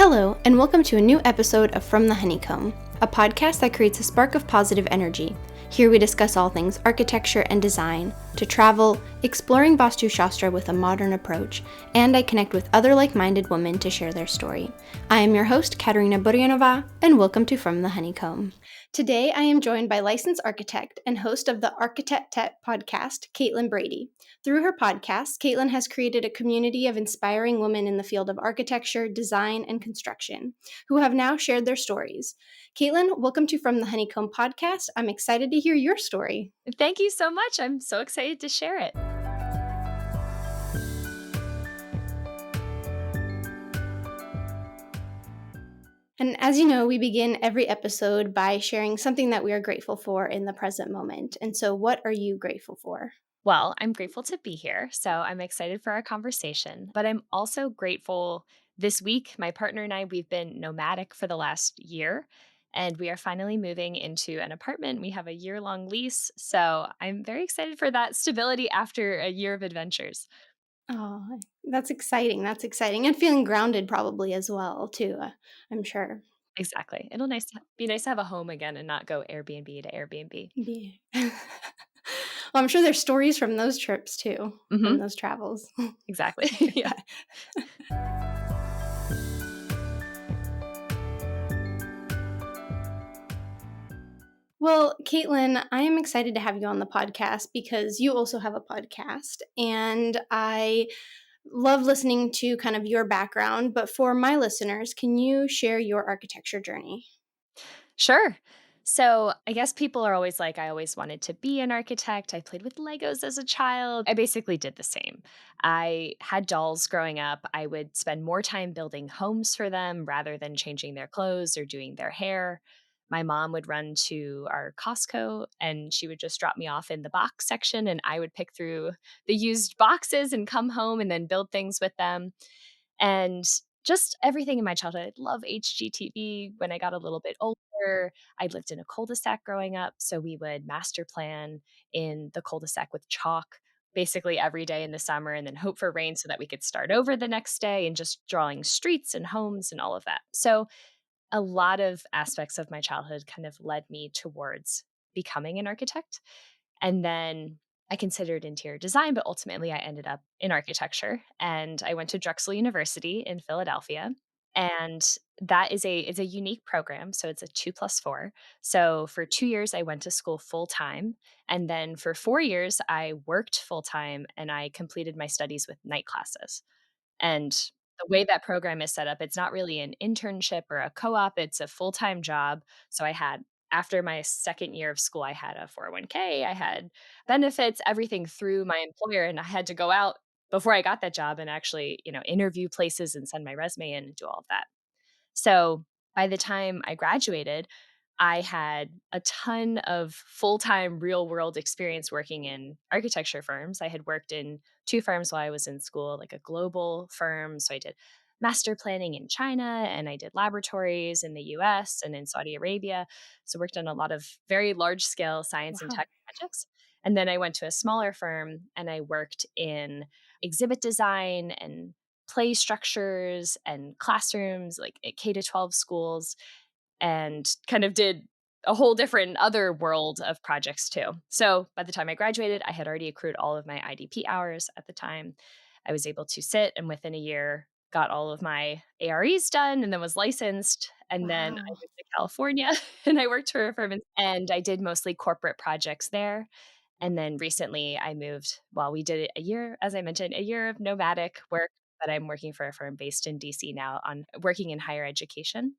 Hello, and welcome to a new episode of From the Honeycomb, a podcast that creates a spark of positive energy. Here we discuss all things architecture and design, to travel, exploring Vastu Shastra with a modern approach, and I connect with other like-minded women to share their story. I am your host, Katerina, and welcome to From the Honeycomb. Today, I am joined by licensed architect and host of the Architectette podcast, Caitlin Brady. Through her podcast, Caitlin has created a community of inspiring women in the field of architecture, design, and construction, who have now shared their stories. Caitlin, welcome to From the Honeycomb podcast. I'm excited to hear your story. Thank you so much. I'm so excited to share it. And as you know, we begin every episode by sharing something that we are grateful for in the present moment. And so, what are you grateful for? Well, I'm grateful to be here. So I'm excited for our conversation, but I'm also grateful this week. My partner and I, we've been nomadic for the last year, and we are finally moving into an apartment. We have a year-long lease. So I'm very excited for that stability after a year of adventures. Oh, that's exciting. That's exciting. And feeling grounded probably as well, too, I'm sure. Exactly. Be nice to have a home again and not go Airbnb to Airbnb. Yeah. Well, I'm sure there's stories from those trips too, from Hmm. those travels. Exactly. Yeah. Well, Caitlin, I am excited to have you on the podcast because you also have a podcast, and I love listening to kind of your background. But for my listeners, can you share your architecture journey? Sure. So I guess people are always like, I always wanted to be an architect. I played with Legos as a child. I basically did the same. I had dolls growing up. I would spend more time building homes for them rather than changing their clothes or doing their hair. My mom would run to our Costco and she would just drop me off in the box section, and I would pick through the used boxes and come home and then build things with them. And just everything in my childhood. I love HGTV. When I got a little bit older, I lived in a cul-de-sac growing up, so we would master plan in the cul-de-sac with chalk basically every day in the summer and then hope for rain so that we could start over the next day and just drawing streets and homes and all of that. So a lot of aspects of my childhood kind of led me towards becoming an architect. And then I considered interior design, but ultimately I ended up in architecture. And I went to Drexel University in Philadelphia. And that is a unique program. So it's a 2+4. So for 2 years, I went to school full time. And then for 4 years, I worked full time and I completed my studies with night classes. And the way that program is set up, it's not really an internship or a co-op, it's a full-time job. So I had after my second year of school, I had a 401k, I had benefits, everything through my employer, and I had to go out before I got that job and actually, interview places and send my resume in and do all of that. So by the time I graduated, I had a ton of full-time real world experience working in architecture firms. I had worked in 2 firms while I was in school, like a global firm. So I did master planning in China and I did laboratories in the US and in Saudi Arabia. So worked on a lot of very large scale science and Wow. tech projects. And then I went to a smaller firm and I worked in exhibit design and play structures and classrooms like at K to 12 schools, and kind of did a whole different other world of projects too. So by the time I graduated, I had already accrued all of my IDP hours at the time. I was able to sit and within a year got all of my AREs done and then was licensed. And then I Wow. moved to California and I worked for a firm and I did mostly corporate projects there. And then recently I moved, well, we did it a year, as I mentioned, a year of nomadic work, but I'm working for a firm based in DC now on working in higher education.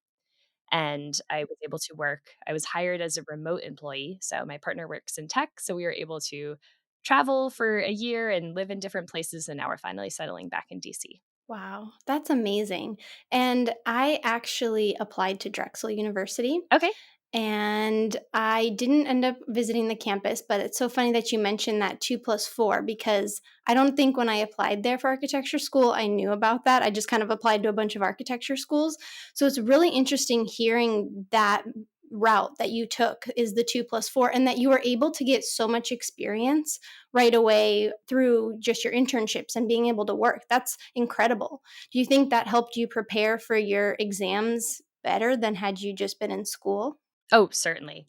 And I was able to work, I was hired as a remote employee. So my partner works in tech. So we were able to travel for a year and live in different places. And now we're finally settling back in DC. Wow, that's amazing. And I actually applied to Drexel University, Okay. and I didn't end up visiting the campus, but it's so funny that you mentioned that 2+4 because I don't think when I applied there for architecture school, I knew about that. I just kind of applied to a bunch of architecture schools. So it's really interesting hearing that route that you took is the 2+4, and that you were able to get so much experience right away through just your internships and being able to work. That's incredible. Do you think that helped you prepare for your exams better than had you just been in school? Oh, certainly.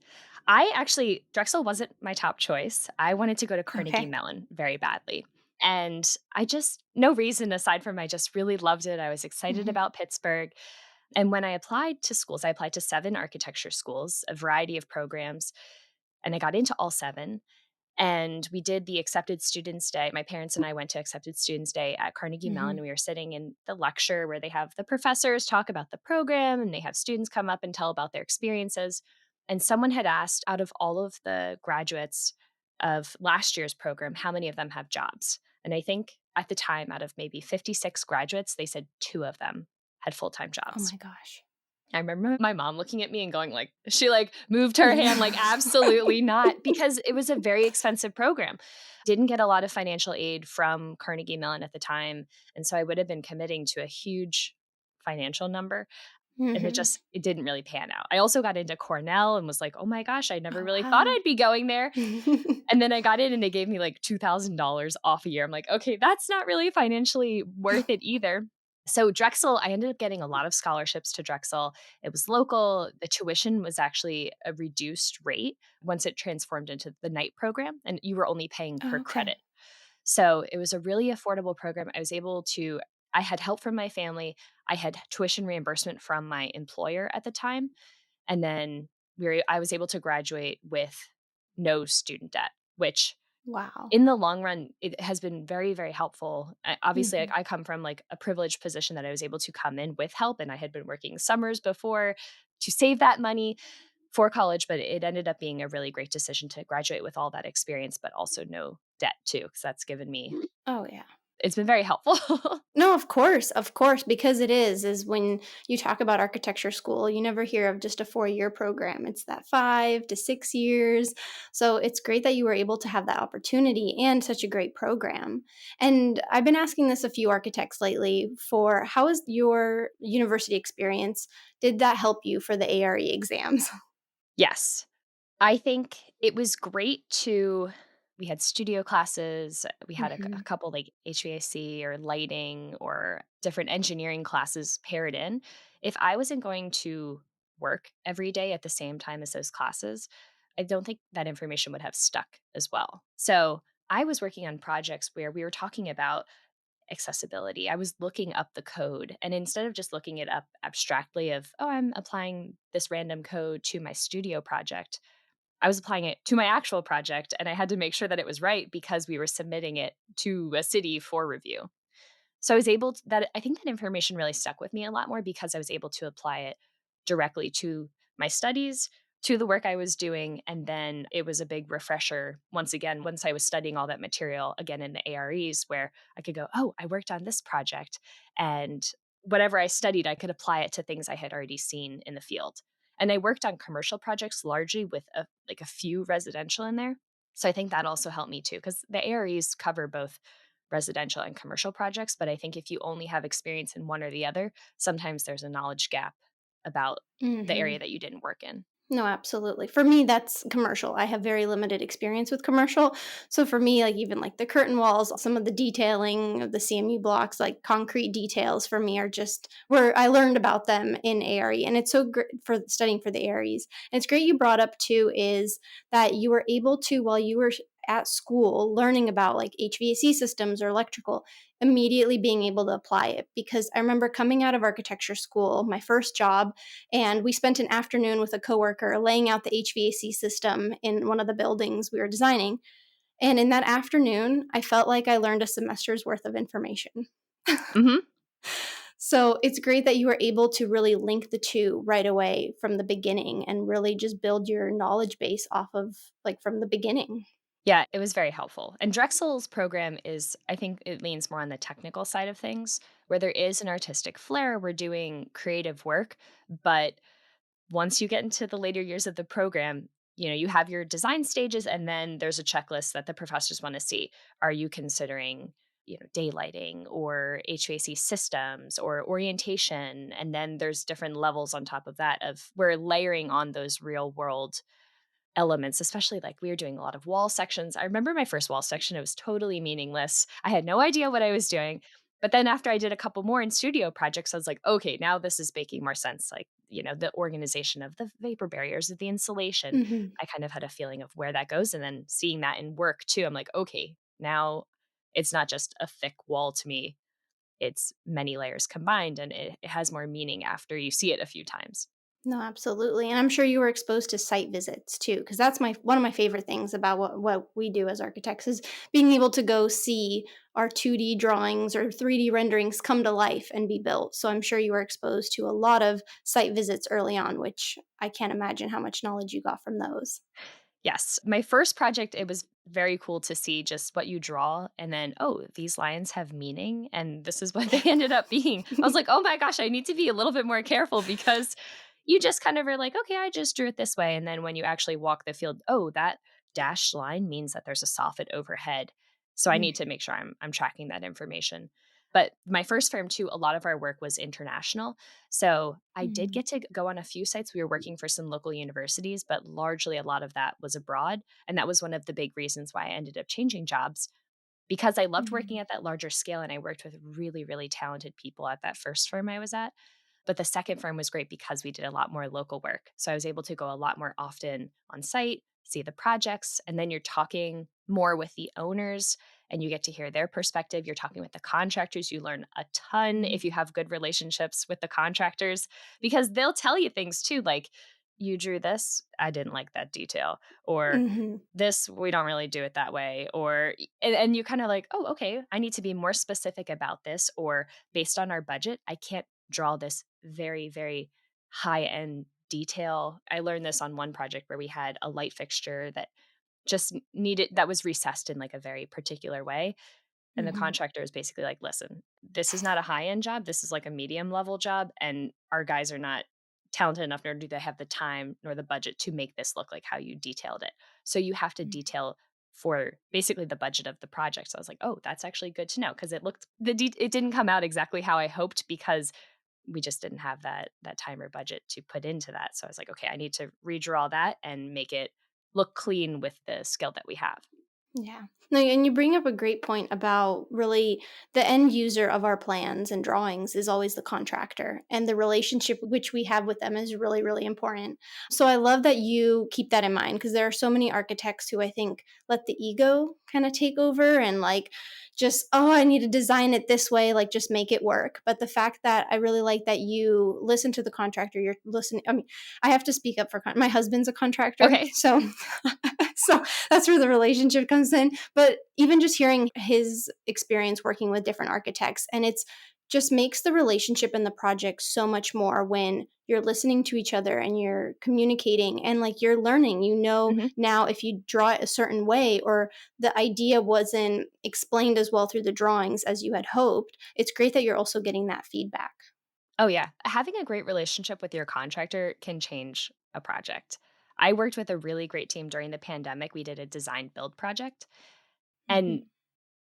Drexel wasn't my top choice. I wanted to go to Carnegie Okay. Mellon very badly. And I just, no reason aside from I just really loved it. I was excited Mhm. about Pittsburgh. And when I applied to schools, I applied to 7 architecture schools, a variety of programs, and I got into all 7. And we did the accepted students day. My parents and I went to accepted students day at Carnegie Mellon. Mhm. And we were sitting in the lecture where they have the professors talk about the program and they have students come up and tell about their experiences. And someone had asked, out of all of the graduates of last year's program, how many of them have jobs? And I think at the time, out of maybe 56 graduates, they said 2 of them had full-time Oh jobs. my gosh. I remember my mom looking at me and going like she, like, moved her hand like, "Absolutely not," because it was a very expensive program. Didn't get a lot of financial aid from Carnegie Mellon at the time, and so I would have been committing to a huge financial number, and Mhm. it didn't really pan out. I also got into Cornell and was like, "Oh my gosh, I never Oh, really thought wow. I'd be going there," and then I got in and they gave me, like, $2,000 off a year. I'm like, "Okay, that's not really financially worth it either." So Drexel, I ended up getting a lot of scholarships to Drexel. It was local. The tuition was actually a reduced rate once it transformed into the night program, and you were only paying per Oh, okay. credit. So it was a really affordable program. I had help from my family. I had tuition reimbursement from my employer at the time. And then I was able to graduate with no student debt, which Wow. in the long run, it has been very, very helpful. Obviously, like, Mhm. I come from, like, a privileged position that I was able to come in with help, and I had been working summers before to save that money for college, but it ended up being a really great decision to graduate with all that experience, but also no debt too, because that's given me Oh, yeah. it's been very helpful. No, of course, because is when you talk about architecture school, you never hear of just a 4-year program. It's that 5 to 6 years. So it's great that you were able to have that opportunity and such a great program. And I've been asking this a few architects lately for how is your university experience? Did that help you for the ARE exams? Yes. I think it was great to we had studio classes, we had a Mhm. couple, like, HVAC or lighting or different engineering classes paired in. If I wasn't going to work every day at the same time as those classes, I don't think that information would have stuck as well. So, I was working on projects where we were talking about accessibility. I was looking up the code, and instead of just looking it up abstractly of, "Oh, I'm applying this random code to my studio project," I was applying it to my actual project, and I had to make sure that it was right because we were submitting it to a city for review. So I was able to that I think that information really stuck with me a lot more because I was able to apply it directly to my studies, to the work I was doing, and then it was a big refresher once again, once I was studying all that material again in the AREs where I could go, "Oh, I worked on this project," and whatever I studied, I could apply it to things I had already seen in the field. And I worked on commercial projects largely with a few residential in there. So I think that also helped me too, because the AREs cover both residential and commercial projects, but I think if you only have experience in one or the other, sometimes there's a knowledge gap about the area Mhm. that you didn't work in. No, absolutely. For me, that's commercial. I have very limited experience with commercial. So for me, like even like the curtain walls, some of the detailing of the CMU blocks, like concrete details for me are just where I learned about them in ARE. And it's so great for studying for the AREs. And it's great you brought up too is that you were able to, while you were at school learning about like HVAC systems or electrical, immediately being able to apply it. Because I remember coming out of architecture school, my first job, and we spent an afternoon with a coworker laying out the HVAC system in one of the buildings we were designing. And in that afternoon, I felt like I learned a semester's worth of information. Mhm. So it's great that you were able to really link the two right away from the beginning and really just build your knowledge base off of like from the beginning. Yeah, it was very helpful. And Drexel's program is I think it leans more on the technical side of things, where there is an artistic flair, we're doing creative work, but once you get into the later years of the program, you have your design stages and then there's a checklist that the professors want to see. Are you considering daylighting or HVAC systems or orientation. And then there's different levels on top of that of we're layering on those real world elements, especially like we were doing a lot of wall sections. I remember my first wall section, it was totally meaningless. I had no idea what I was doing. But then after I did a couple more in studio projects, I was like, okay, now this is making more sense. Like, the organization of the vapor barriers, of the insulation. Hmm. I kind of had a feeling of where that goes. And then seeing that in work too, I'm like, okay, now it's not just a thick wall to me. It's many layers combined and it has more meaning after you see it a few times. No, absolutely. And I'm sure you were exposed to site visits too, because that's my one of my favorite things about what we do as architects is being able to go see our 2D drawings or 3D renderings come to life and be built. So I'm sure you were exposed to a lot of site visits early on, which I can't imagine how much knowledge you got from those. Yes. My first project, it was very cool to see just what you draw and then, oh, these lines have meaning and this is what they ended up being. I was like, oh my gosh, I need to be a little bit more careful because you just kind of are like, okay, I just drew it this way. And then when you actually walk the field, oh, that dashed line means that there's a soffit overhead. So I need to make sure I'm tracking that information. But my first firm too, a lot of our work was international. So I did Mhm. get to go on a few sites. We were working for some local universities, but largely a lot of that was abroad. And that was one of the big reasons why I ended up changing jobs because I loved working Mhm. at that larger scale and I worked with really, really talented people at that first firm I was at. But the second firm was great because we did a lot more local work. So I was able to go a lot more often on site, see the projects, and then you're talking more with the owners and you get to hear their perspective. You're talking with the contractors. You learn a ton Mhm. if you have good relationships with the contractors because they'll tell you things too, like, you drew this, I didn't like that detail, or Mhm. this, we don't really do it that way, or and you kind of like, oh, okay, I need to be more specific about this, or based on our budget, I can't draw this very, very high end detail. I learned this on one project where we had a light fixture that just needed that was recessed in like a very particular way. And the Mhm. contractor is basically like, listen, this is not a high end job. This is like a medium level job. And our guys are not talented enough, nor do they have the time nor the budget to make this look like how you detailed it. So you have to Mhm. detail for basically the budget of the project. So I was like, oh, that's actually good to know because it didn't come out exactly how I hoped because we just didn't have that time or budget to put into that. So I was like, okay, I need to redraw that and make it look clean with the skill that we have. Yeah. No, and you bring up a great point about really the end user of our plans and drawings is always the contractor, and the relationship which we have with them is really, really important. So I love that you keep that in mind because there are so many architects who I think let the ego kind of take over and like just, oh, I need to design it this way, like just make it work. But the fact that I really like that you listen to the contractor, you're listening. I mean, I have to speak up for my husband's a contractor, Okay. so so that's where the relationship comes in. But even just hearing his experience working with different architects, and it's just makes the relationship and the project so much more when you're listening to each other and you're communicating and like you're learning. You know, Mhm. now if you draw it a certain way or the idea wasn't explained as well through the drawings as you had hoped, it's great that you're also getting that feedback. Oh, yeah. Having a great relationship with your contractor can change a project. I worked with a really great team during the pandemic. We did a design build project, and Mhm.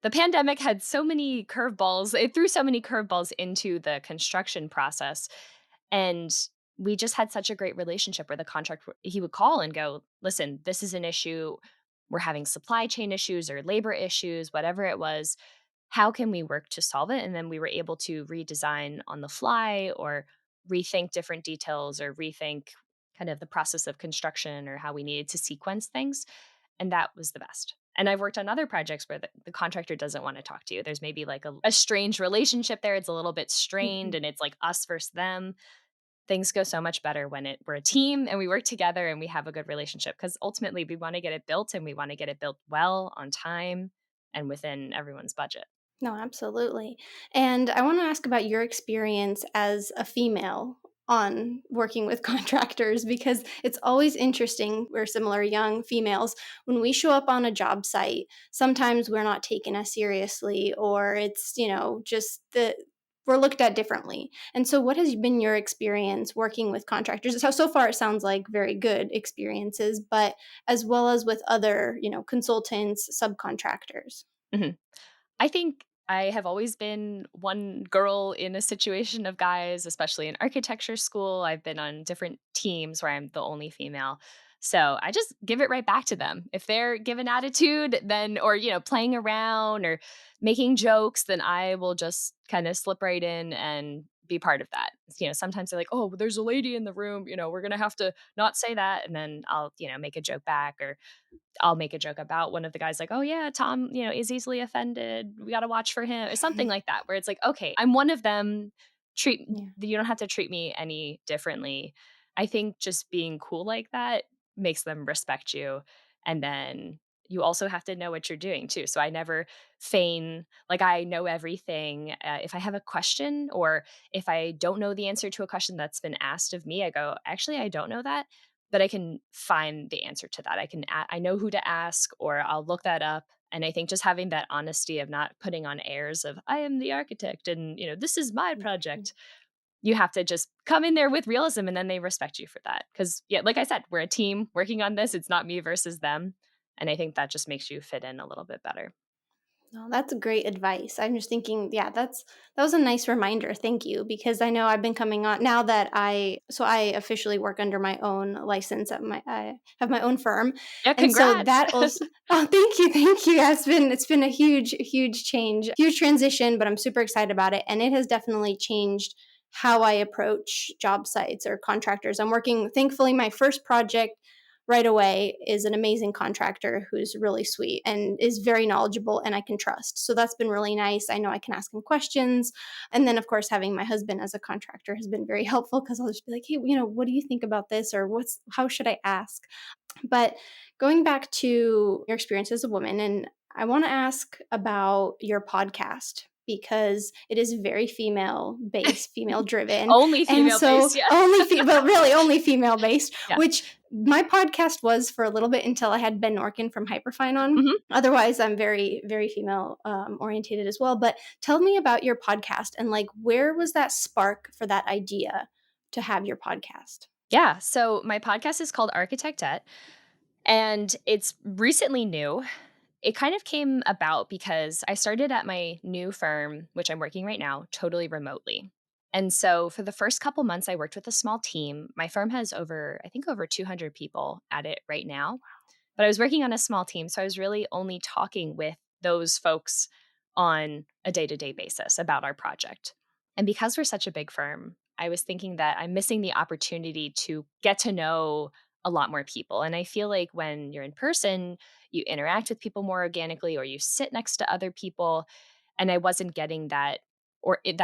the pandemic had so many curveballs. It threw so many curveballs into the construction process. And we just had such a great relationship where the contractor, he would call and go, listen, this is an issue. We're having supply chain issues or labor issues, whatever it was. How can we work to solve it? And then we were able to redesign on the fly or rethink different details or rethink kind of the process of construction or how we needed to sequence things. And that was the best. And I've worked on other projects where the contractor doesn't want to talk to you. There's maybe like a strange relationship there. It's a little bit strained Mhm. and it's like us versus them. Things go so much better when we're a team and we work together and we have a good relationship because ultimately we want to get it built and we want to get it built well on time and within everyone's budget. No, absolutely. And I want to ask about your experience as a female on working with contractors because it's always interesting. We're similar young females. When we show up on a job site, sometimes we're not taken as seriously, or it's, just we're looked at differently. And so, what has been your experience working with contractors? So far, it sounds like very good experiences, but as well as with other, consultants, subcontractors. Mhm. I think I have always been one girl in a situation of guys, especially in architecture school. I've been on different teams where I'm the only female. So I just give it right back to them. If they're giving attitude, then, or, playing around or making jokes, then I will just kind of slip right in and be part of that. Sometimes they're like, oh, there's a lady in the room, we're going to have to not say that. And then I'll, make a joke back, or I'll make a joke about one of the guys like, "Oh, yeah, Tom, is easily offended. We gotta watch for him," or something like that, where it's like, "Okay, I'm one of them. Treat Yeah. You don't have to treat me any differently." I think just being cool like that makes them respect you, and then you also have to know what you're doing too. So I never feign like I know everything. If I have a question, or if I don't know the answer to a question that's been asked of me, I go, "Actually, I don't know that, but I can find the answer to that. I know who to ask, or I'll look that up." And I think just having that honesty of not putting on airs of I am the architect and, this is my project. You have to just come in there with realism, and then they respect you for that. Cuz yeah, like I said, we're a team working on this. It's not me versus them. And I think that just makes you fit in a little bit better. No, that's great advice. I'm just thinking, yeah, that was a nice reminder. Thank you, because I know I've been coming on now that I officially work under my own license at I have my own firm, Yeah, and so congrats. that also. Oh, thank you. Yeah, it's been a huge change, huge transition, but I'm super excited about it, and it has definitely changed how I approach job sites or contractors. I'm working. Thankfully, my first project right away is an amazing contractor who's really sweet and is very knowledgeable and I can trust. So that's been really nice. I know I can ask him questions. And then, of course, having my husband as a contractor has been very helpful because I'll just be like, hey, what do you think about this? Or how should I ask? But going back to your experience as a woman, and I want to ask about your podcast because it is very female based, female driven. Only And female so based, yeah. well, really only female based, Yeah. which my podcast was for a little bit until I had Ben Orkin from Hyperfine on. Mhm. Otherwise, I'm very, very female orientated as well. But tell me about your podcast and like, where was that spark for that idea to have your podcast? Yeah, so my podcast is called Architectette, and it's recently new. It kind of came about because I started at my new firm, which I'm working right now, totally remotely. And so for the first couple months, I worked with a small team. My firm has over, I think, over 200 people at it right now. But I was working on a small team, so I was really only talking with those folks on a day-to-day basis about our project. And because we're such a big firm, I was thinking that I'm missing the opportunity to get to know a lot more people. And I feel like when you're in person, you interact with people more organically, or you sit next to other people, and I wasn't getting that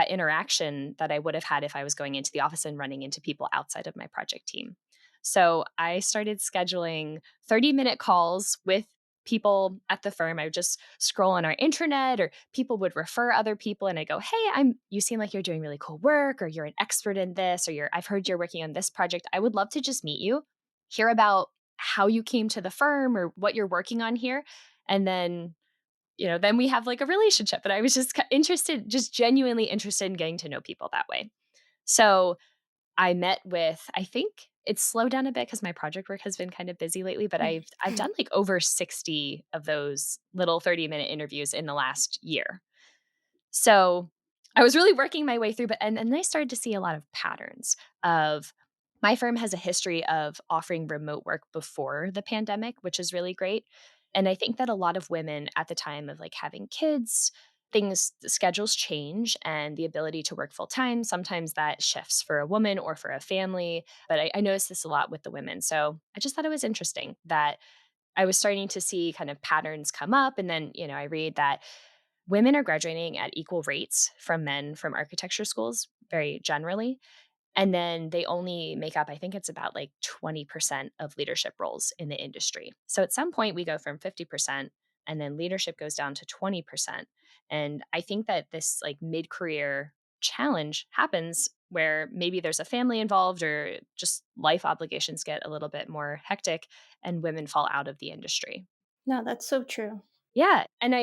interaction that I would have had if I was going into the office and running into people outside of my project team. So I started scheduling 30-minute calls with people at the firm. I would just scroll on our intranet, or people would refer other people, and I go, "Hey, you seem like you're doing really cool work, or you're an expert in this, or I've heard you're working on this project. I would love to just meet you, hear about how you came to the firm or what you're working on here." And then we have like a relationship. And I was just interested, just genuinely interested in getting to know people that way. So I met with, I think it's slowed down a bit because my project work has been kind of busy lately, but I've done like over 60 of those little 30-minute interviews in the last year. So I was really working my way through, but and then I started to see a lot of patterns of my firm has a history of offering remote work before the pandemic, which is really great. And I think that a lot of women at the time of like having kids, the schedules change, and the ability to work full time. Sometimes that shifts for a woman or for a family. But I noticed this a lot with the women. So I just thought it was interesting that I was starting to see kind of patterns come up. And then, I read that women are graduating at equal rates from men from architecture schools, very generally. And then they only make up, I think it's about like 20% of leadership roles in the industry. So at some point, we go from 50%, and then leadership goes down to 20%. And I think that this like mid career challenge happens where maybe there's a family involved, or just life obligations get a little bit more hectic, and women fall out of the industry. No, that's so true. Yeah, and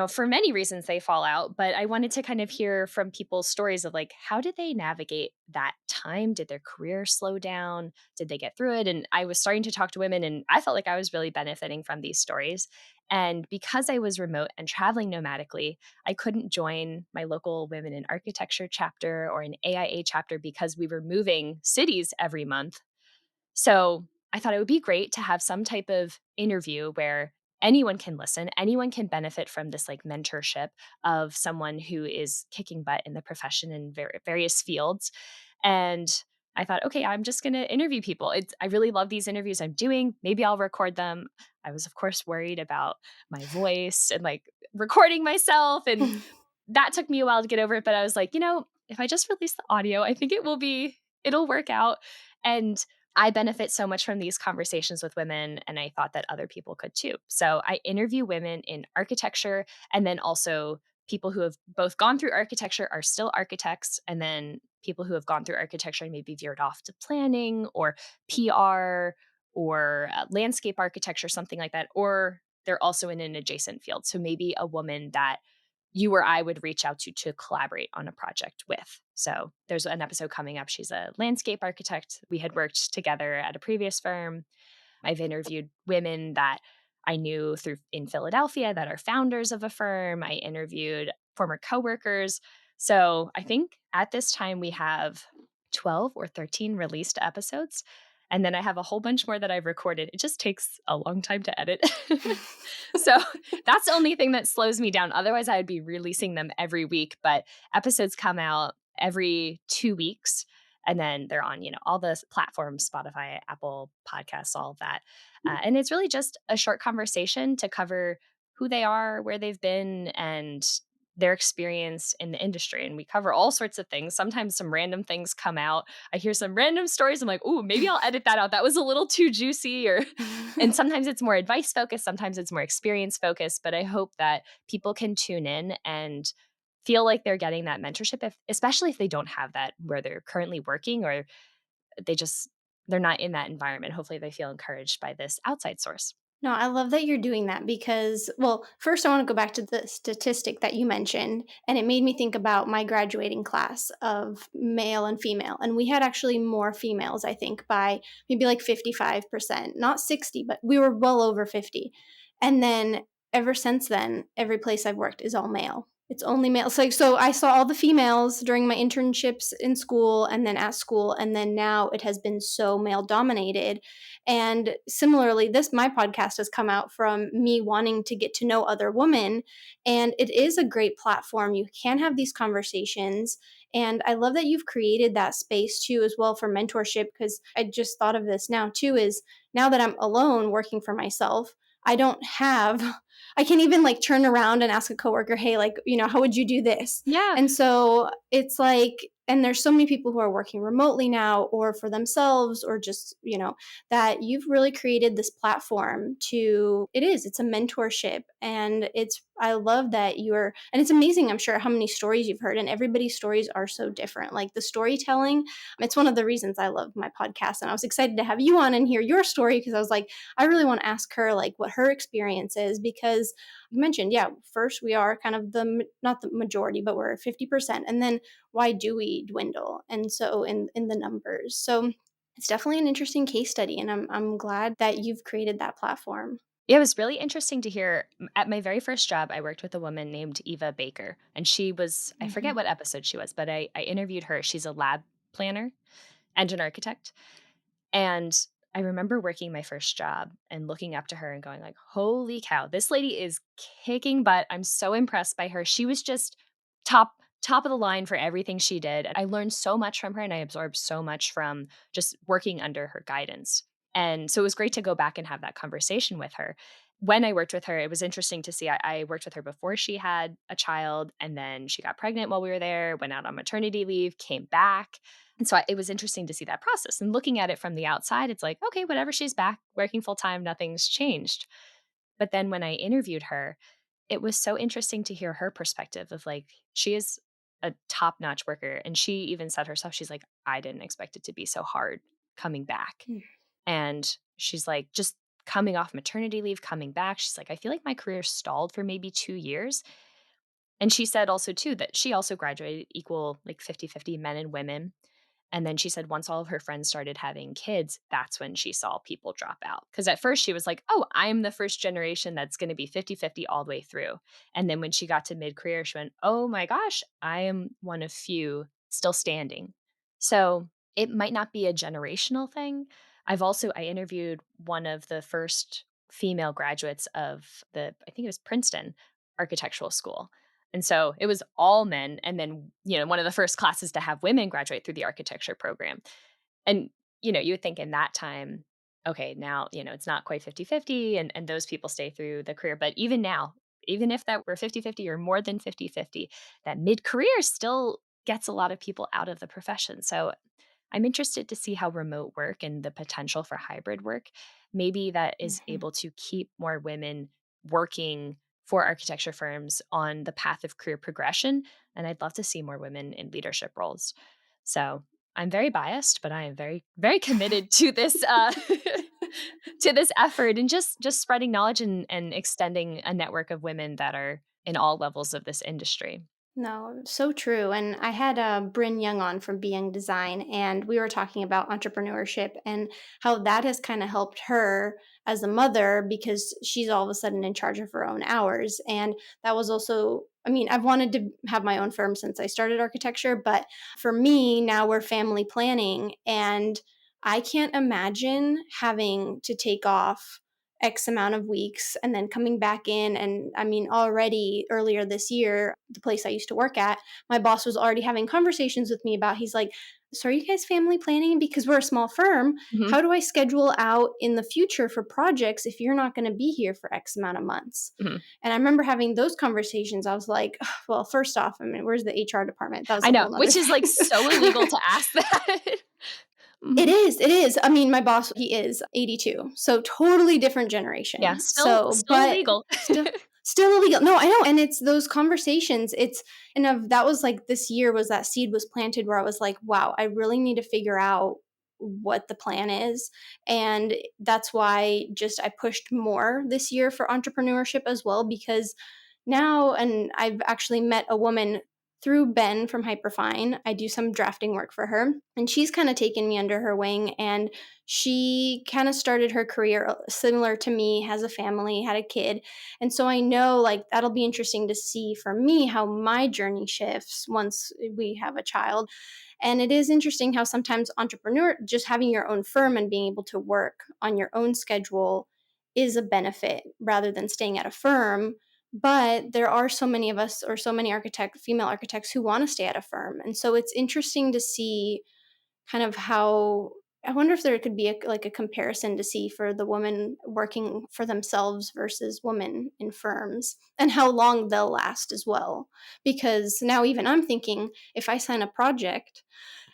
for many reasons they fall out, but I wanted to kind of hear from people's stories of like how did they navigate that time? Did their career slow down? Did they get through it? And I was starting to talk to women and I felt like I was really benefiting from these stories. And because I was remote and traveling nomadically, I couldn't join my local women in architecture chapter or an AIA chapter because we were moving cities every month. So I thought it would be great to have some type of interview where anyone can listen, anyone can benefit from this like mentorship of someone who is kicking butt in the profession in various fields. And I thought, okay, I'm just going to interview people. I really love these interviews I'm doing. Maybe I'll record them. I was, of course, worried about my voice and like recording myself. And that took me a while to get over it. But I was like, if I just release the audio, I think it'll work out. And I benefit so much from these conversations with women, and I thought that other people could too. So I interview women in architecture and then also people who have both gone through architecture are still architects, and then people who have gone through architecture and maybe veered off to planning or PR or landscape architecture, something like that. Or they're also in an adjacent field. So maybe a woman that you or I would reach out to collaborate on a project with. So there's an episode coming up. She's a landscape architect. We had worked together at a previous firm. I've interviewed women that I knew through in Philadelphia that are founders of a firm. I interviewed former coworkers. So I think at this time we have 12 or 13 released episodes. And then I have a whole bunch more that I've recorded. It just takes a long time to edit. So that's the only thing that slows me down. Otherwise, I would be releasing them every week. But episodes come out every 2 weeks. And then they're on, all the platforms, Spotify, Apple Podcasts, all of that. And it's really just a short conversation to cover who they are, where they've been, and their experience in the industry. And we cover all sorts of things. Sometimes some random things come out. I hear some random stories. I'm like, ooh, maybe I'll edit that out. That was a little too juicy. And sometimes it's more advice focused, sometimes it's more experience focused. But I hope that people can tune in and feel like they're getting that mentorship, especially if they don't have that where they're currently working or they just they're not in that environment. Hopefully they feel encouraged by this outside source. No, I love that you're doing that because, well, first I want to go back to the statistic that you mentioned, and it made me think about my graduating class of male and female. And we had actually more females, I think, by maybe like 55%, not 60, but we were well over 50. And then ever since then, every place I've worked is all male. It's only male. So I saw all the females during my internships in school and then at school. And then now it has been so male dominated. And similarly, my podcast has come out from me wanting to get to know other women. And it is a great platform. You can have these conversations. And I love that you've created that space too, as well, for mentorship. Because I just thought of this now too, is now that I'm alone working for myself, I don't have, I can't even like turn around and ask a coworker, hey, like, how would you do this? Yeah. And so it's like, and there's so many people who are working remotely now or for themselves or just, that you've really created this platform it's a mentorship. And I love that and it's amazing, I'm sure, how many stories you've heard, and everybody's stories are so different. Like the storytelling, it's one of the reasons I love my podcast. And I was excited to have you on and hear your story because I was like, I really want to ask her like what her experience is because you mentioned, yeah, first we are kind of not the majority, but we're 50%. And then why do we dwindle? And so in the numbers. So it's definitely an interesting case study, and I'm glad that you've created that platform. It was really interesting to hear. At my very first job, I worked with a woman named Eva Baker, and she was, I forget Mhm. what episode she was, but I interviewed her. She's a lab planner and an architect. And I remember working my first job and looking up to her and going like, "Holy cow, this lady is kicking butt. I'm so impressed by her." She was just top top of the line for everything she did. I learned so much from her and I absorbed so much from just working under her guidance. And so it was great to go back and have that conversation with her. When I worked with her, it was interesting to see. I worked with her before she had a child, and then she got pregnant while we were there, went out on maternity leave, came back, and so it was interesting to see that process. And looking at it from the outside, it's like, okay, whatever, she's back working full time, nothing's changed. But then when I interviewed her, it was so interesting to hear her perspective of like, she is a top notch worker. And she even said herself, she's like, I didn't expect it to be so hard coming back. Mm. And she's like, just coming off maternity leave, coming back. She's like, I feel like my career stalled for maybe 2 years. And she said also too that she also graduated equal, like 50-50 men and women. And then she said once all of her friends started having kids, that's when she saw people drop out. Because at first she was like, oh, I'm the first generation that's going to be 50-50 all the way through. And then when she got to mid career, she went, oh my gosh, I am one of few still standing. So it might not be a generational thing. I interviewed one of the first female graduates of I think it was Princeton Architectural School. And so it was all men. And then, one of the first classes to have women graduate through the architecture program. And, you would think in that time, okay, now, it's not quite 50-50 and those people stay through the career. But even now, even if that were 50-50 or more than 50-50, that mid career still gets a lot of people out of the profession. So I'm interested to see how remote work and the potential for hybrid work, maybe that is Mhm. able to keep more women working for architecture firms on the path of career progression. And I'd love to see more women in leadership roles. So I'm very biased, but I am very, very committed to this to this effort and just spreading knowledge and extending a network of women that are in all levels of this industry. No, so true. And I had Bryn Young on from Be Young Design, and we were talking about entrepreneurship and how that has kind of helped her as a mother because she's all of a sudden in charge of her own hours. And that was also, I mean, I've wanted to have my own firm since I started architecture, but for me, now we're family planning, and I can't imagine having to take off X amount of weeks and then coming back in. And I mean, already earlier this year, the place I used to work at, my boss was already having conversations with me about, he's like, so are you guys family planning? Because we're a small firm. Mhm, How do I schedule out in the future for projects if you're not going to be here for X amount of months? mhm. And I remember having those conversations. I was like, well, first off, I mean, where's the HR department? That was I a know, whole nother which is like thing. so illegal to ask that. It Mhm. is, it is. I mean, my boss, he is 82, so totally different Yeah, generation. still So, but illegal. still illegal. No, I know, and it's those conversations, it's and of that was, like, this year was that seed was planted where I was like, "Wow, I really need to figure out what the plan is," and that's why just I pushed more this year for entrepreneurship as well because now and I've actually met a woman through Ben from Hyperfine. I do some drafting work for her, and she's kind of taken me under her wing. And she kind of started her career similar to me, has a family, had a kid. And so I know like that'll be interesting to see for me how my journey shifts once we have a child. And it is interesting how sometimes just having your own firm and being able to work on your own schedule is a benefit rather than staying at a firm, but there are so many of us or so many female architects who want to stay at a firm. And so it's interesting to see kind of how I wonder if there could be like a comparison to see for the women working for themselves versus women in firms and how long they'll last as well. Because now even I'm thinking if I sign a project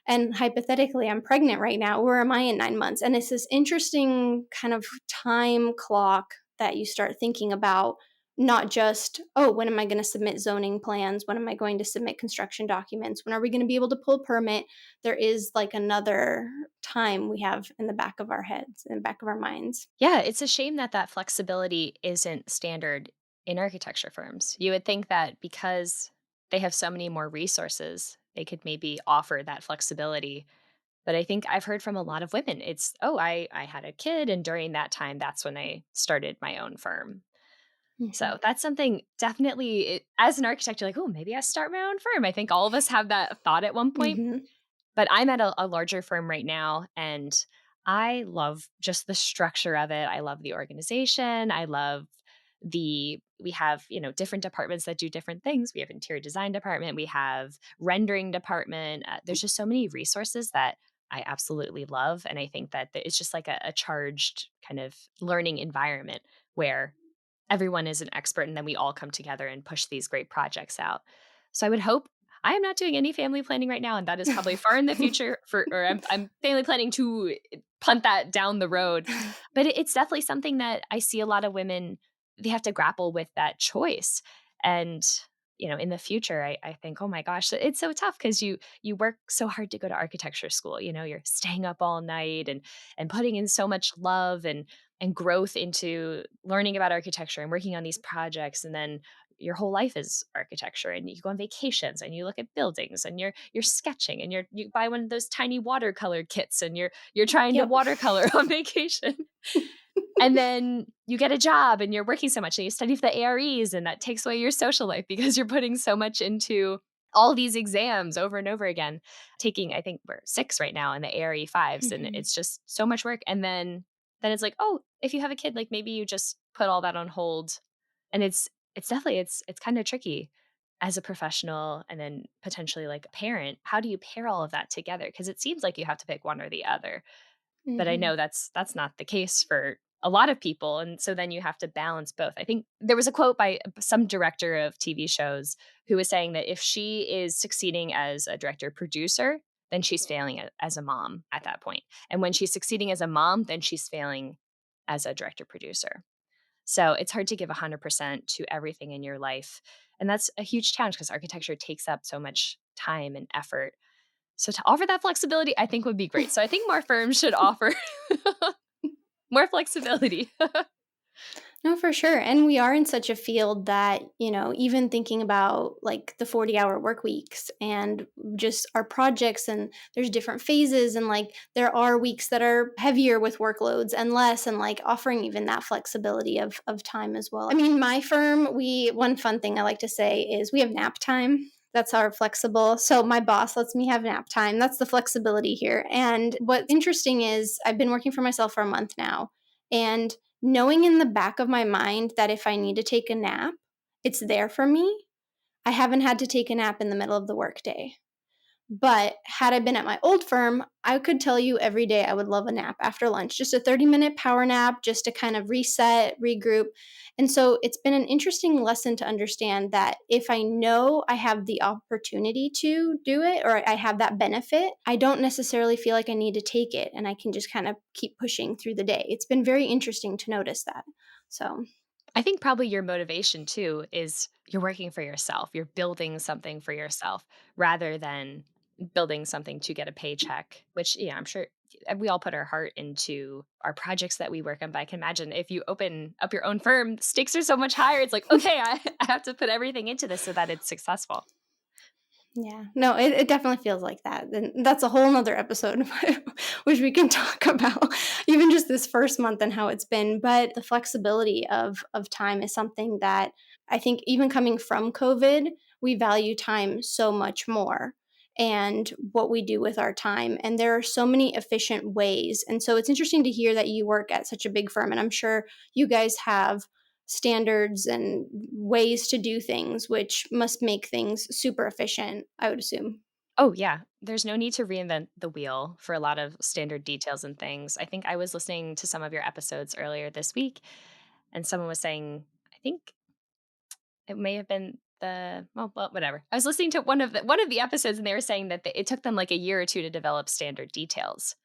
and hypothetically, I'm pregnant right now. Where am I in 9 months? And it's this interesting kind of time clock that you start thinking about not just, oh, when am I going to submit zoning plans? When am I going to submit construction documents? When are we going to be able to pull permit? There is like another time we have in the back of our heads, in the back of our minds. Yeah, it's a shame that that flexibility isn't standard in architecture firms. You would think that because they have so many more resources, they could maybe offer that flexibility. But I think I've heard from a lot of women, it's, oh, I had a kid, and during that time, that's when I started my own firm. Hmm. So that's something definitely, as an architect, you're like, oh, maybe I start my own firm. I think all of us have that thought at one point. Hmm. But I'm at a larger firm right now, and I love just the structure of it. I love the organization. I love we have, different departments that do different things. We have interior design department, we have rendering department. There's just so many resources that I absolutely love. And I think that it's just like a charged kind of learning environment where everyone is an expert and then we all come together and push these great projects out. So I would hope I am not doing any family planning right now, and that is probably far in the future or I'm family planning to punt that down the road. But it's definitely something that I see a lot of women, they have to grapple with that choice. And in the future, I think, oh my gosh, it's so tough because you work so hard to go to architecture school. You're staying up all night and putting in so much love, and and growth into learning about architecture and working on these projects, and then your whole life is architecture, and you go on vacations and you look at buildings and you're sketching and you buy one of those tiny watercolor kits and you're trying to Yep. watercolor on vacation. And then you get a job and you're working so much and you study for the AREs, and that takes away your social life because you're putting so much into all these exams over and over again. Taking, I think we're 6 right now in the ARE 5s, and Mhm. it's just so much work. And then it's like, "Oh, if you have a kid, like, maybe you just put all that on hold." And it's definitely it's kinda tricky as a professional and then potentially like a parent. How do you pair all of that together? Because it seems like you have to pick one or the other. But I Mhm. know that's not the case for a lot of people, and so then you have to balance both. I think there was a quote by some director of TV shows who was saying that if she is succeeding as a director producer, then she's failing as a mom at that point. And when she's succeeding as a mom, then she's failing as a director producer. So it's hard to give 100% to everything in your life. And that's a huge challenge because architecture takes up so much time and effort. So to offer that flexibility, I think would be great. So I think more firms should offer more flexibility. No, for sure. And we are in such a field that, even thinking about like the 40-hour work weeks and just our projects, and there's different phases, and like there are weeks that are heavier with workloads and less, and like offering even that flexibility of time as well. I mean, my firm, one fun thing I like to say is we have nap time. That's our flexible. So my boss lets me have nap time. That's the flexibility here. And what's interesting is I've been working for myself for a month now. And knowing in the back of my mind that if I need to take a nap, it's there for me. I haven't had to take a nap in the middle of the workday. But had I been at my old firm, I could tell you every day I would love a nap after lunch, just a 30-minute power nap, just to kind of reset, regroup. And so it's been an interesting lesson to understand that if I know I have the opportunity to do it, or I have that benefit, I don't necessarily feel like I need to take it, and I can just kind of keep pushing through the day. It's been very interesting to notice that. So, I think probably your motivation too is you're working for yourself. You're building something for yourself rather than building something to get a paycheck, which, yeah, I'm sure we all put our heart into our projects that we work on. But I can imagine if you open up your own firm, the stakes are so much higher. It's like, okay, I have to put everything into this so that it's successful. yeah, no, it definitely feels like that. And that's a whole nother episode, which we can talk about, even just this first month and how it's been. But the flexibility of time is something that I think, even coming from COVID, we value time so much more, and what we do with our time. And there are so many efficient ways. And so it's interesting to hear that you work at such a big firm. And I'm sure you guys have standards and ways to do things, which must make things super efficient, I would assume. Oh, yeah. There's no need to reinvent the wheel for a lot of standard details and things. I think I was listening to some of your episodes earlier this week, and someone was saying, I think it may have been whatever. I was listening to one of the episodes, and they were saying that it took them like a year or two to develop standard details.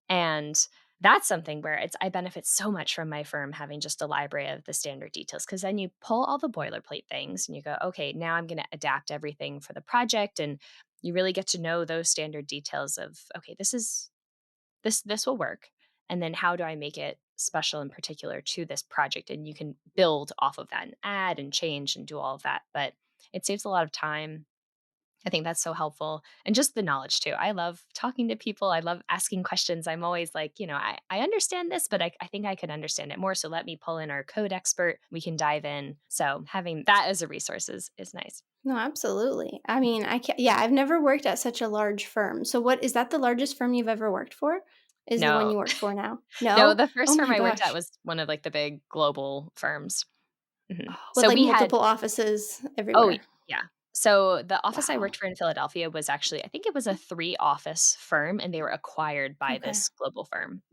And that's something where I benefit so much from my firm having just a library of the standard details, because then you pull all the boilerplate things and you go, okay, now I'm going to adapt everything for the project. And you really get to know those standard details of, okay, this will work. And then how do I make it special and particular to this project? And you can build off of that and add and change and do all of that. But it saves a lot of time. I think that's so helpful. And just the knowledge too. I love talking to people. I love asking questions. I'm always like, I understand this, but I think I could understand it more. So let me pull in our code expert. We can dive in. So having that as a resource is nice. No, absolutely. I mean, yeah, I've never worked at such a large firm. So what is that, the largest firm you've ever worked for? Is the one No, you work for now? no, No? the Oh first firm my I worked at gosh. was one of like the big global firms. With So like we had multiple offices Oh, everywhere. yeah. So the office I Wow. worked for in Philadelphia was actually, I think it was a 3 office firm, and they were acquired by Okay. this global firm.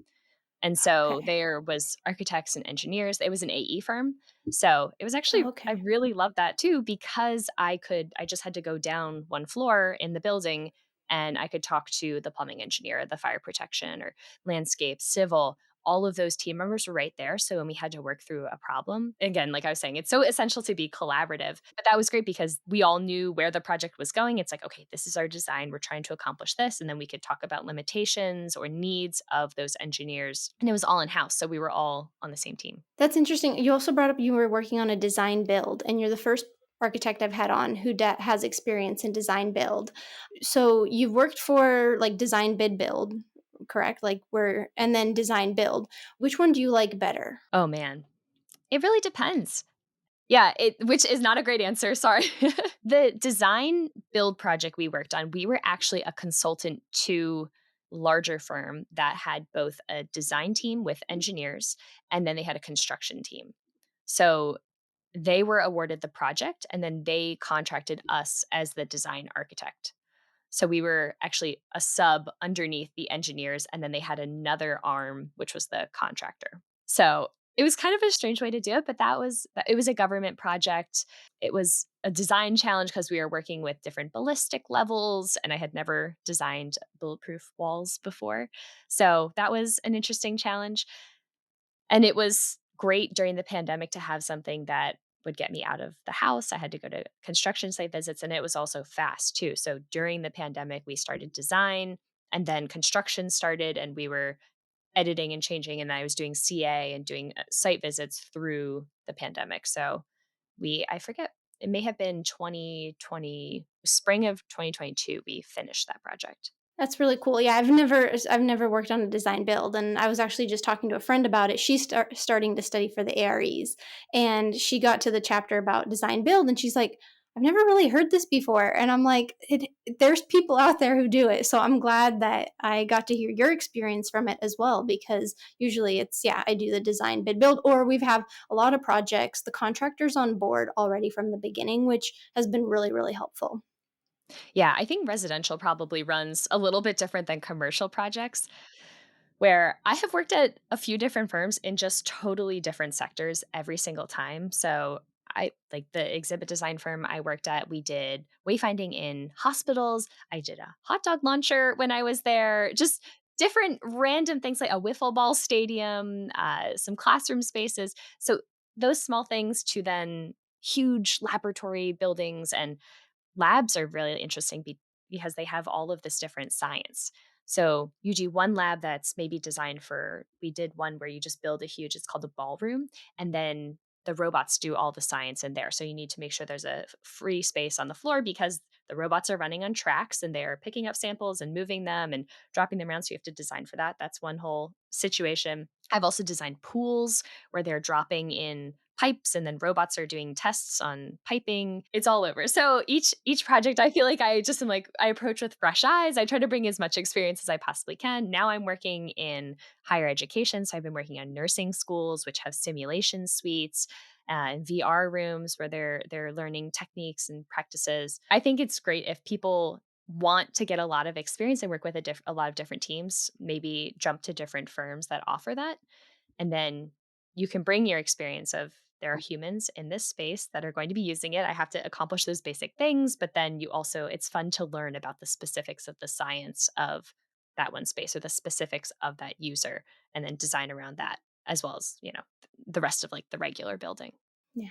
And so Okay. there was architects and engineers. It was an AE firm. So it was actually, I Okay. really loved that too, because I just had to go down one floor in the building and I could talk to the plumbing engineer, the fire protection or landscape, civil, all of those team members were right there. So when we had to work through a problem, again, like I was saying, it's so essential to be collaborative. But that was great because we all knew where the project was going. It's like, okay, this is our design. We're trying to accomplish this. And then we could talk about limitations or needs of those engineers. And it was all in house. So we were all on the same team. That's interesting. You also brought up you were working on a design build, and you're the first architect I've had on who has experience in design build. So you've worked for like design bid build, correct? Like where and then design build. Which one do you like better? Oh, man. It really depends. Yeah, which is not a great answer, sorry. The design build project we worked on, we were actually a consultant to larger firm that had both a design team with engineers, and then they had a construction team. So, they were awarded the project, and then they contracted us as the design architect. So we were actually a sub underneath the engineers, and then they had another arm, which was the contractor. So it was kind of a strange way to do it, but it was a government project. It was a design challenge because we were working with different ballistic levels, and I had never designed bulletproof walls before. So that was an interesting challenge. And it was great during the pandemic to have something that would get me out of the house. I had to go to construction site visits, and it was also fast too. So during the pandemic, we started design, and then construction started, and we were editing and changing, and I was doing CA and doing site visits through the pandemic. So I forget, it may have been 2020, spring of 2022, we finished that project. That's really cool. Yeah, I've never worked on a design build, and I was actually just talking to a friend about it. She's starting to study for the AREs, and she got to the chapter about design build, and she's like, "I've never really heard this before." And I'm like, "There's people out there who do it." So I'm glad that I got to hear your experience from it as well, because usually it's yeah, I do the design bid build, or we've have a lot of projects the contractors on board already from the beginning, which has been really helpful. Yeah, I think residential probably runs a little bit different than commercial projects. Where I have worked at a few different firms in just totally different sectors every single time. So I like the exhibit design firm I worked at, we did wayfinding in hospitals. I did a hot dog launcher when I was there, just different random things like a wiffle ball stadium, some classroom spaces. So those small things to then huge laboratory buildings, and labs are really interesting because they have all of this different science. So you do one lab that's maybe designed for, we did one where you just build a huge, it's called a ballroom, and then the robots do all the science in there. So you need to make sure there's a free space on the floor because the robots are running on tracks and they're picking up samples and moving them and dropping them around. So you have to design for that. That's one whole situation. I've also designed pools where they're dropping in pipes and then robots are doing tests on piping. It's all over. So each project I feel like I just am like I approach with fresh eyes. I try to bring as much experience as I possibly can. Now I'm working in higher education, so I've been working on nursing schools which have simulation suites and VR rooms where they're learning techniques and practices. I think it's great if people want to get a lot of experience and work with a lot of different teams, maybe jump to different firms that offer that. And then you can bring your experience of there are humans in this space that are going to be using it. I have to accomplish those basic things, but then you also, it's fun to learn about the specifics of the science of that one space or the specifics of that user and then design around that as well as, the rest of like the regular building. Yeah.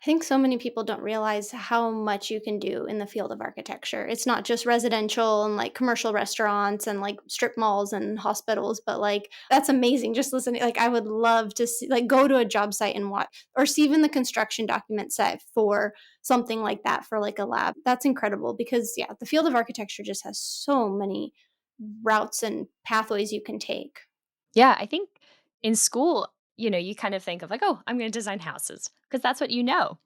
I think so many people don't realize how much you can do in the field of architecture. It's not just residential and like commercial restaurants and like strip malls and hospitals, but like that's amazing. Just listening, like I would love to see, like go to a job site and watch or see even the construction document set for something like that for like a lab. That's incredible because yeah, the field of architecture just has so many routes and pathways you can take. Yeah, I think in school, you kind of think of like, oh, I'm going to design houses because that's what you know.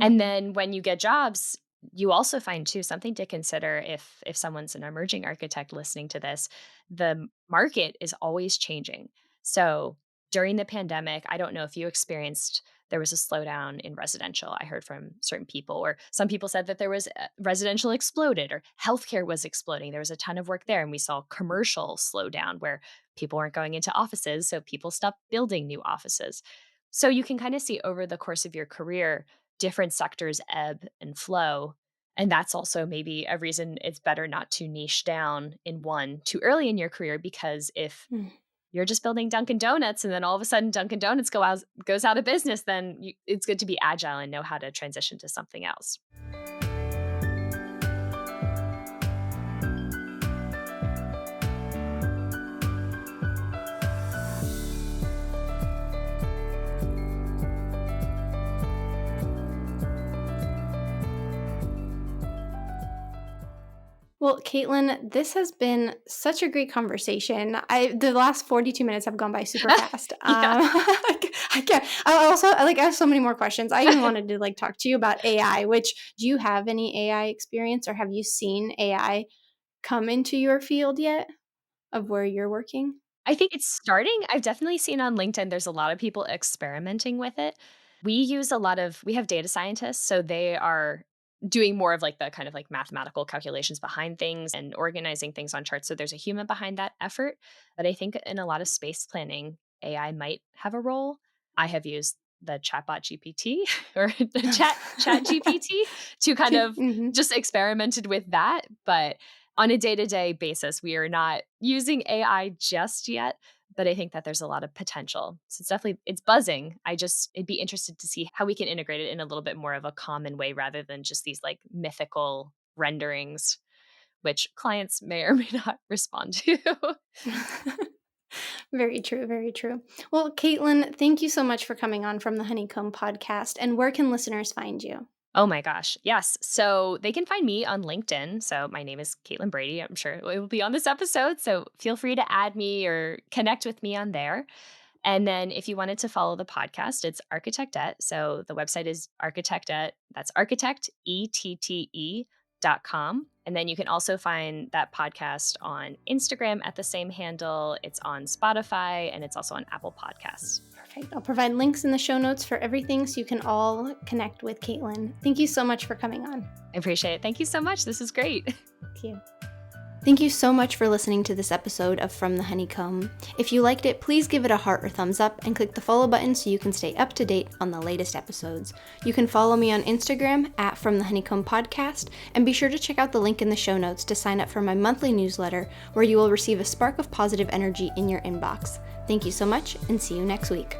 And Mhm. then when you get jobs, you also find too something to consider if someone's an emerging architect listening to this, the market is always changing. So during the pandemic, I don't know if you experienced there was a slowdown in residential. I heard from certain people, or some people said that there was residential exploded or healthcare was exploding. There was a ton of work there. And we saw commercial slow down where people weren't going into offices. So people stopped building new offices. So you can kind of see over the course of your career different sectors ebb and flow. And that's also maybe a reason it's better not to niche down in one too early in your career because if Mm. you're just building Dunkin' Donuts and then all of a sudden Dunkin' Donuts goes out of business, then it's good to be agile and know how to transition to something else. Well, Caitlin, this has been such a great conversation. The last 42 minutes have gone by super fast. Yeah. I can't. I have so many more questions. I even wanted to talk to you about AI. Which do you have any AI experience, or have you seen AI come into your field yet of where you're working? I think it's starting. I've definitely seen on LinkedIn, there's a lot of people experimenting with it. We have data scientists, so they are doing more of like the kind of like mathematical calculations behind things and organizing things on charts. So there's a human behind that effort. But I think in a lot of space planning, AI might have a role. I have used the chatbot GPT or the chat GPT to kind of Mhm. just experimented with that. But on a day-to-day basis, we are not using AI just yet, but I think that there's a lot of potential. So it's buzzing. It'd be interested to see how we can integrate it in a little bit more of a common way rather than just these like mythical renderings, which clients may or may not respond to. Very true, very true. Well, Caitlin, thank you so much for coming on from the Honeycomb podcast. And where can listeners find you? Oh my gosh. Yes. So they can find me on LinkedIn. So my name is Caitlin Brady. I'm sure it will be on this episode. So feel free to add me or connect with me on there. And then if you wanted to follow the podcast, it's Architectette. So the website is Architectette. That's architectette.com. And then you can also find that podcast on Instagram at the same handle. It's on Spotify and it's also on Apple Podcasts. Perfect. I'll provide links in the show notes for everything so you can all connect with Caitlin. Thank you so much for coming on. I appreciate it. Thank you so much. This is great. Thank you. Thank you so much for listening to this episode of From the Honeycomb. If you liked it, please give it a heart or thumbs up and click the follow button so you can stay up to date on the latest episodes. You can follow me on Instagram at From the Honeycomb Podcast, and be sure to check out the link in the show notes to sign up for my monthly newsletter where you will receive a spark of positive energy in your inbox. Thank you so much, and see you next week.